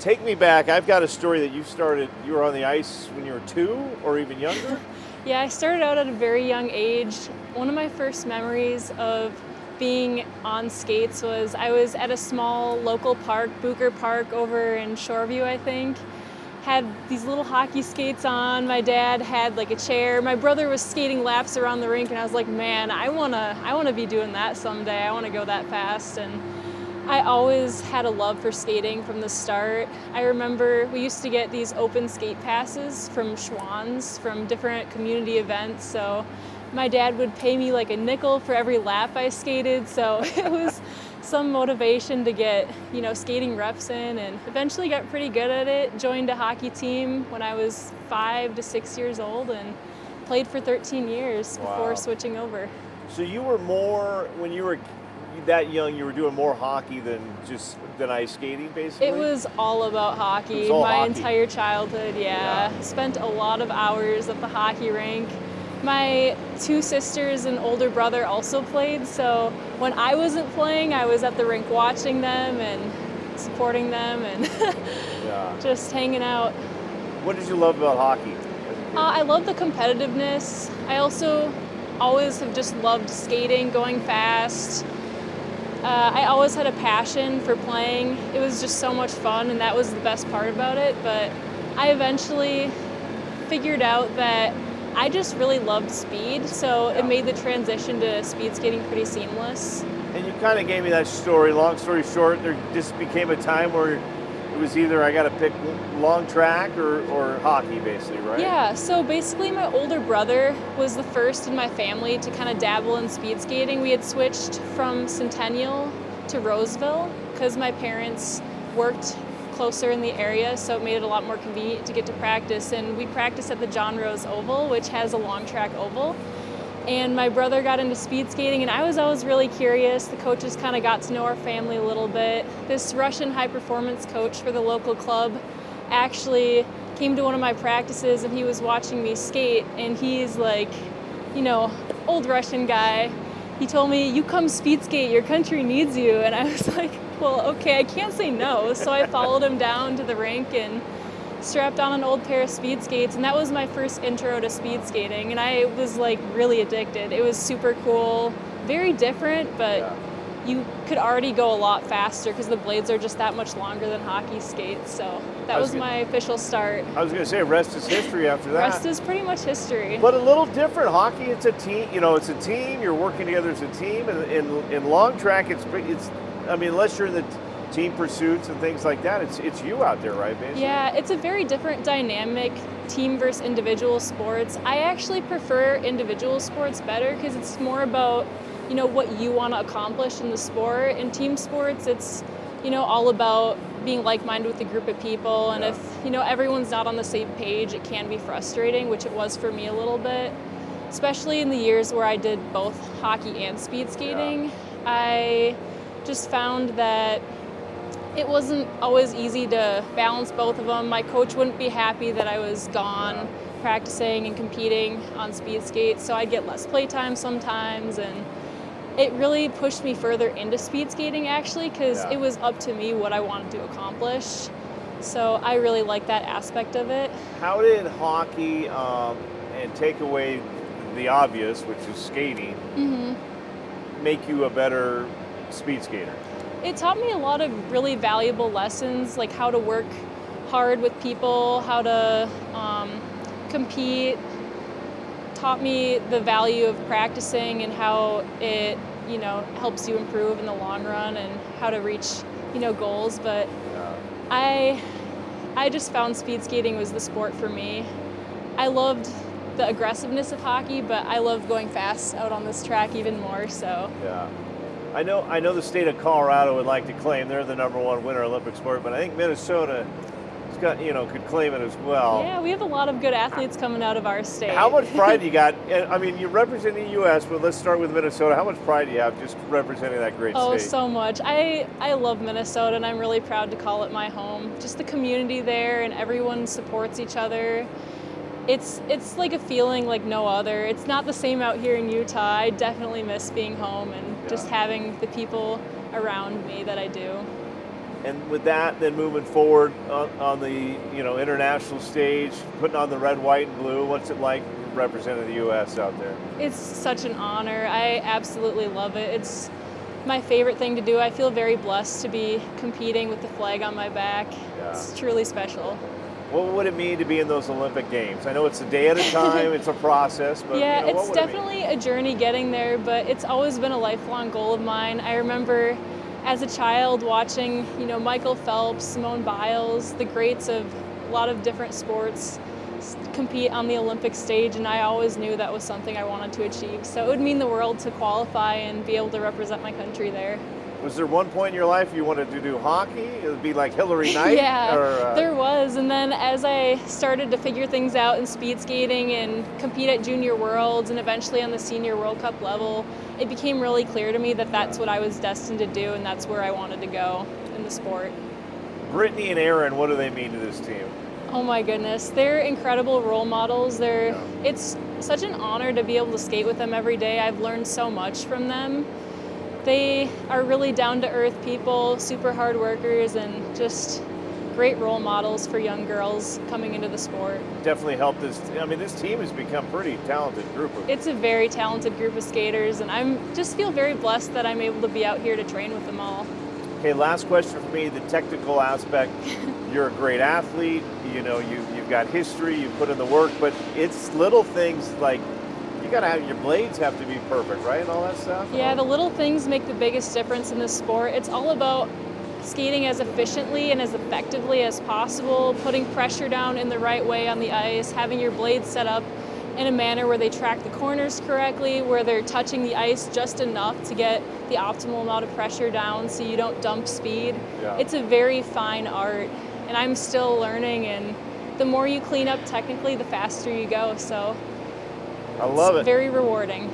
take me back. I've got a story that you were on the ice when you were 2 or even younger. Yeah, I started out at a very young age. One of my first memories of being on skates was I was at a small local park, Bucher Park over in Shoreview, I think. Had these little hockey skates on. My dad had like a chair. My brother was skating laps around the rink, and I was like, man, I wanna be doing that someday. I wanna go that fast. And I always had a love for skating from the start. I remember we used to get these open skate passes from Schwann's from different community events. So my dad would pay me like a nickel for every lap I skated. So it was some motivation to get, skating reps in, and eventually got pretty good at it. Joined a hockey team when I was 5 to 6 years old and played for 13 years before switching over. So you were more, when you were that young, you were doing more hockey than ice skating, basically? It was all about hockey. Entire childhood, yeah. Spent a lot of hours at the hockey rink. My 2 sisters and older brother also played, so when I wasn't playing, I was at the rink watching them and supporting them and just hanging out. What did you love about hockey? I love the competitiveness. I also always have just loved skating, going fast. I always had a passion for playing. It was just so much fun, and that was the best part about it. But I eventually figured out that I just really loved speed, so it made the transition to speed skating pretty seamless. And you kind of gave me that story. Long story short, there just became a time where it was either I got to pick long track or hockey, basically, right? Yeah, so basically my older brother was the first in my family to kind of dabble in speed skating. We had switched from Centennial to Roseville because my parents worked closer in the area, so it made it a lot more convenient to get to practice. And we practiced at the John Rose Oval, which has a long track oval. And my brother got into speed skating, and I was always really curious. The coaches kind of got to know our family a little bit. This Russian high-performance coach for the local club actually came to one of my practices, and he was watching me skate, and he's like, old Russian guy. He told me, "You come speed skate, your country needs you." And I was like, well, okay, I can't say no. So I followed him down to the rink and strapped on an old pair of speed skates, and that was my first intro to speed skating, and I was like really addicted. It was super cool, very different, but you could already go a lot faster because the blades are just that much longer than hockey skates. So that was my official start. I was going to say, rest is history after that. Rest is pretty much history. But a little different. Hockey, it's a team. It's a team. You're working together as a team. And in long track, unless you're in the team pursuits and things like that, it's you out there, right, basically? Yeah, it's a very different dynamic, team versus individual sports. I actually prefer individual sports better because it's more about, what you want to accomplish in the sport. In team sports, it's, all about being like-minded with a group of people. And if, everyone's not on the same page, it can be frustrating, which it was for me a little bit, especially in the years where I did both hockey and speed skating. I just found that it wasn't always easy to balance both of them. My coach wouldn't be happy that I was gone practicing and competing on speed skates, so I'd get less playtime sometimes, and it really pushed me further into speed skating actually, because it was up to me what I wanted to accomplish. So I really like that aspect of it. How did hockey, and take away the obvious, which is skating, make you a better speed skater? It taught me a lot of really valuable lessons, like how to work hard with people, how to compete. Taught me the value of practicing and how it, helps you improve in the long run and how to reach, goals. But I just found speed skating was the sport for me. I loved the aggressiveness of hockey, but I loved going fast out on this track even more. So. Yeah. I know the state of Colorado would like to claim they're the #1 winter Olympic sport, but I think Minnesota could claim it as well. Yeah, we have a lot of good athletes coming out of our state. How much pride you got? I mean, you represent the U.S., but let's start with Minnesota. How much pride do you have just representing that great state? Oh, so much. I love Minnesota, and I'm really proud to call it my home. Just the community there, and everyone supports each other. It's like a feeling like no other. It's not the same out here in Utah. I definitely miss being home and just having the people around me that I do. And with that, then moving forward on the international stage, putting on the red, white, and blue, what's it like representing the U.S. out there? It's such an honor. I absolutely love it. It's my favorite thing to do. I feel very blessed to be competing with the flag on my back. Yeah. It's truly special. What would it mean to be in those Olympic Games? I know it's a day at a time, it's a process, but yeah, what it's would it mean? definitely a journey getting there, but it's always been a lifelong goal of mine. I remember as a child watching, Michael Phelps, Simone Biles, the greats of a lot of different sports compete on the Olympic stage, and I always knew that was something I wanted to achieve. So it would mean the world to qualify and be able to represent my country there. Was there one point in your life you wanted to do hockey? It would be like Hillary Knight? Yeah, there was. And then as I started to figure things out in speed skating and compete at Junior Worlds and eventually on the Senior World Cup level, it became really clear to me that that's what I was destined to do and that's where I wanted to go in the sport. Brittany and Erin, what do they mean to this team? Oh my goodness, they're incredible role models. It's such an honor to be able to skate with them every day. I've learned so much from them. They are really down-to-earth people, super hard workers, and just great role models for young girls coming into the sport. Definitely helped this. This team has become a pretty talented group of. It's a very talented group of skaters, and I just feel very blessed that I'm able to be out here to train with them all. Okay, last question for me, the technical aspect. You're a great athlete, you've got history, you put in the work, but it's little things like your blades have to be perfect, right? And all that stuff? Yeah, the little things make the biggest difference in this sport. It's all about skating as efficiently and as effectively as possible, putting pressure down in the right way on the ice, having your blades set up in a manner where they track the corners correctly, where they're touching the ice just enough to get the optimal amount of pressure down so you don't dump speed. Yeah. It's a very fine art, and I'm still learning, and the more you clean up technically, the faster you go. So I love it. Very rewarding.